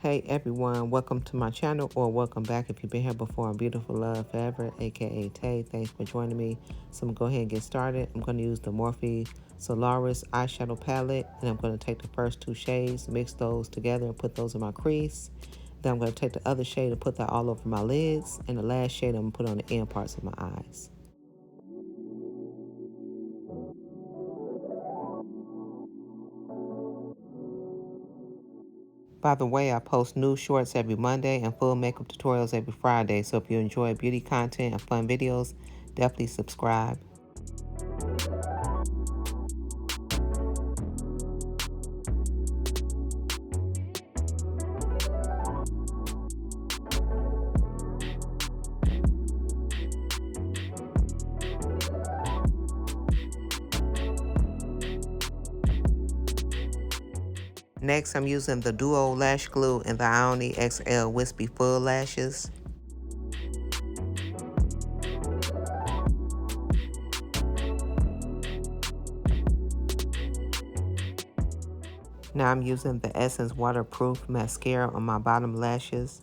Hey everyone, welcome to my channel, or welcome back if you've been here before. I'm Beautiful Love Forever, aka Tay. Thanks for joining me. So I'm gonna go ahead and get started. I'm gonna use the Morphe Solaris eyeshadow palette, and I'm gonna take the first two shades, mix those together and put those in my crease. Then I'm gonna take the other shade and put that all over my lids, and the last shade I'm gonna put on the end parts of my eyes. By the way, I post new shorts every Monday and full makeup tutorials every Friday, so if you enjoy beauty content and fun videos, definitely subscribe. Next, I'm using the Duo Lash Glue and the Ioni XL Wispy Full Lashes. Now I'm using the Essence Waterproof Mascara on my bottom lashes.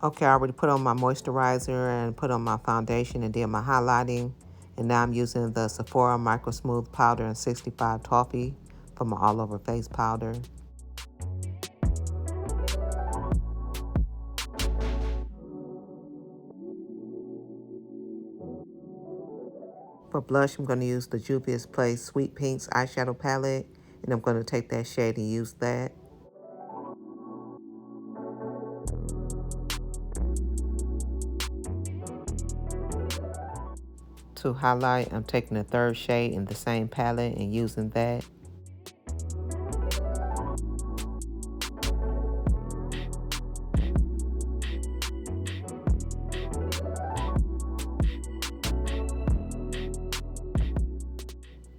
Okay, I already put on my moisturizer and put on my foundation and did my highlighting. And now I'm using the Sephora Micro Smooth Powder in 65 Toffee for my all over face powder. For blush, I'm going to use the Juvia's Place Sweet Pinks eyeshadow palette. And I'm going to take that shade and use that. To highlight, I'm taking the third shade in the same palette and using that.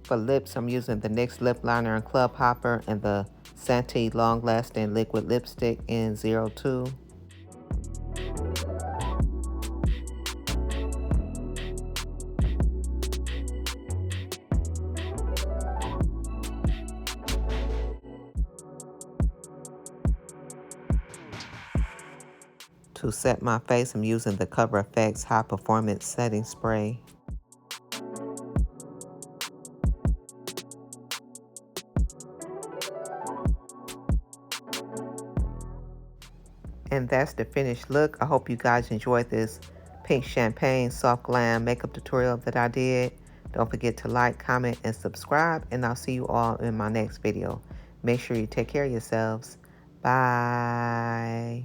For lips, I'm using the NYX Lip Liner in Club Hopper and the Santee Long Lasting Liquid Lipstick in 02. To set my face, I'm using the Cover FX High Performance Setting Spray. And that's the finished look. I hope you guys enjoyed this pink champagne soft glam makeup tutorial that I did. Don't forget to like, comment, and subscribe, and I'll see you all in my next video. Make sure you take care of yourselves. Bye.